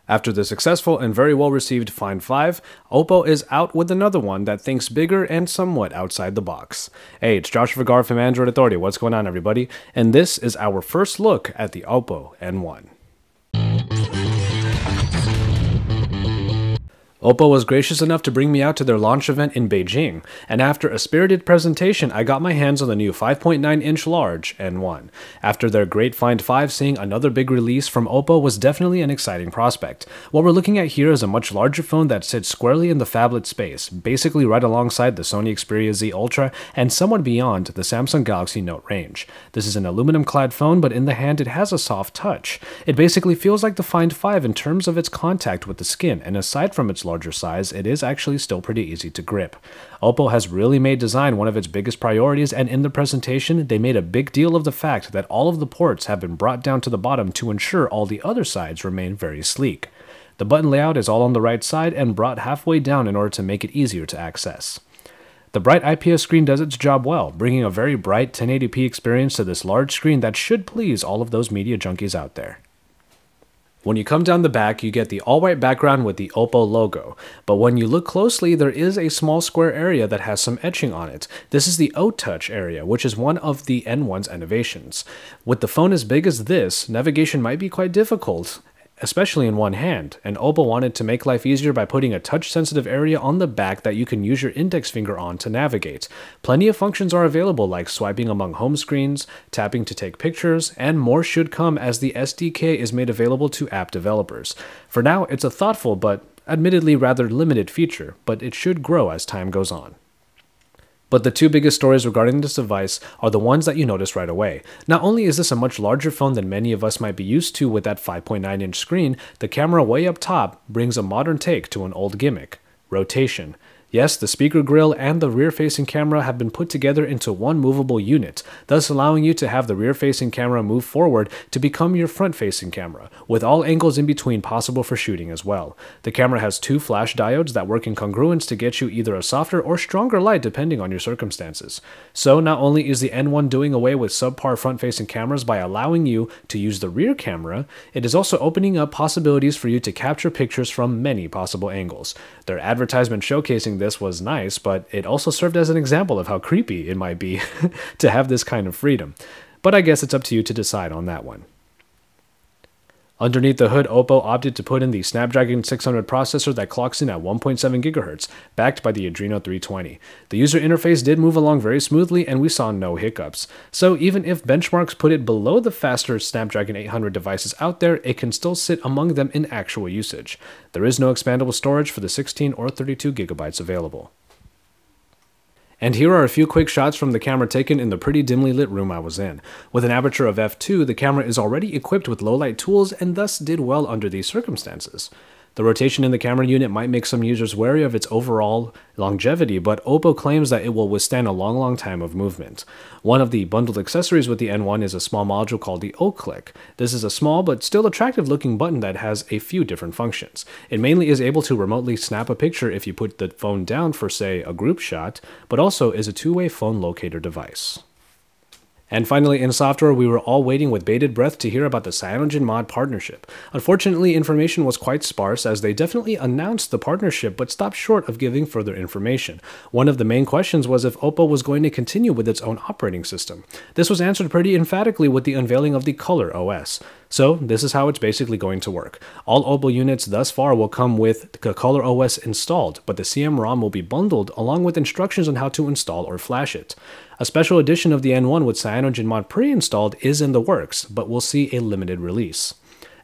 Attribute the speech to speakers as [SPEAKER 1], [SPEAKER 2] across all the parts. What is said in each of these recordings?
[SPEAKER 1] After the successful and very well received Find 5, Oppo is out with another one that thinks bigger and somewhat outside the box. Hey, it's Joshua Vergara from Android Authority. What's going on, everybody? And this is our first look at the Oppo N1. Oppo was gracious enough to bring me out to their launch event in Beijing, and after a spirited presentation, I got my hands on the new 5.9-inch large N1. After their great Find 5, seeing another big release from Oppo was definitely an exciting prospect. What we're looking at here is a much larger phone that sits squarely in the phablet space, basically right alongside the Sony Xperia Z Ultra and somewhat beyond the Samsung Galaxy Note range. This is an aluminum-clad phone, but in the hand it has a soft touch. It basically feels like the Find 5 in terms of its contact with the skin, and aside from its larger size, it is actually still pretty easy to grip. Oppo has really made design one of its biggest priorities, and in the presentation, they made a big deal of the fact that all of the ports have been brought down to the bottom to ensure all the other sides remain very sleek. The button layout is all on the right side and brought halfway down in order to make it easier to access. The bright IPS screen does its job well, bringing a very bright 1080p experience to this large screen that should please all of those media junkies out there. When you come down the back, you get the all-white background with the Oppo logo, but when you look closely, there is a small square area that has some etching on it. This is the O-Touch area, which is one of the N1's innovations. With the phone as big as this, navigation might be quite difficult, especially in one hand, and Oppo wanted to make life easier by putting a touch-sensitive area on the back that you can use your index finger on to navigate. Plenty of functions are available like swiping among home screens, tapping to take pictures, and more should come as the SDK is made available to app developers. For now, it's a thoughtful but admittedly rather limited feature, but it should grow as time goes on. But the two biggest stories regarding this device are the ones that you notice right away. Not only is this a much larger phone than many of us might be used to with that 5.9-inch screen, the camera way up top brings a modern take to an old gimmick: rotation. Yes, the speaker grille and the rear-facing camera have been put together into one movable unit, thus allowing you to have the rear-facing camera move forward to become your front-facing camera, with all angles in between possible for shooting as well. The camera has two flash diodes that work in congruence to get you either a softer or stronger light depending on your circumstances. So not only is the N1 doing away with subpar front-facing cameras by allowing you to use the rear camera, it is also opening up possibilities for you to capture pictures from many possible angles. Their advertisement showcasing this was nice, but it also served as an example of how creepy it might be to have this kind of freedom. But I guess it's up to you to decide on that one. Underneath the hood, Oppo opted to put in the Snapdragon 600 processor that clocks in at 1.7 GHz, backed by the Adreno 320. The user interface did move along very smoothly, and we saw no hiccups. So even if benchmarks put it below the faster Snapdragon 800 devices out there, it can still sit among them in actual usage. There is no expandable storage for the 16 or 32 GB available. And here are a few quick shots from the camera taken in the pretty dimly lit room I was in. With an aperture of f2, the camera is already equipped with low-light tools and thus did well under these circumstances. The rotation in the camera unit might make some users wary of its overall longevity, but Oppo claims that it will withstand a long time of movement. One of the bundled accessories with the N1 is a small module called the O-Click. This is a small but still attractive looking button that has a few different functions. It mainly is able to remotely snap a picture if you put the phone down for, say, a group shot, but also is a two-way phone locator device. And finally, in software, we were all waiting with bated breath to hear about the CyanogenMod partnership. Unfortunately, information was quite sparse as they definitely announced the partnership but stopped short of giving further information. One of the main questions was if Oppo was going to continue with its own operating system. This was answered pretty emphatically with the unveiling of the Color OS. So this is how it's basically going to work. All Oppo units thus far will come with the Color OS installed, but the CM-ROM will be bundled along with instructions on how to install or flash it. A special edition of the N1 with CyanogenMod pre-installed is in the works, but we'll see a limited release.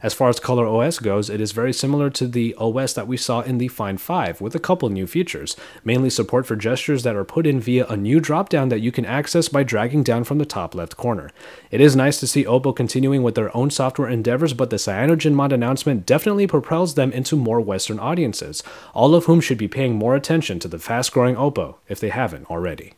[SPEAKER 1] As far as Color OS goes, it is very similar to the OS that we saw in the Find 5, with a couple new features, mainly support for gestures that are put in via a new drop-down that you can access by dragging down from the top left corner. It is nice to see Oppo continuing with their own software endeavors, but the CyanogenMod announcement definitely propels them into more Western audiences, all of whom should be paying more attention to the fast-growing Oppo, if they haven't already.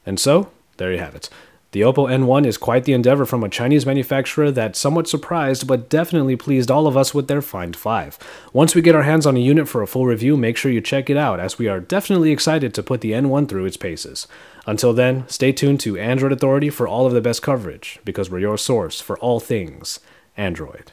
[SPEAKER 1] And so, there you have it. The Oppo N1 is quite the endeavor from a Chinese manufacturer that somewhat surprised but definitely pleased all of us with their Find 5. Once we get our hands on a unit for a full review, make sure you check it out, as we are definitely excited to put the N1 through its paces. Until then, stay tuned to Android Authority for all of the best coverage, because we're your source for all things Android.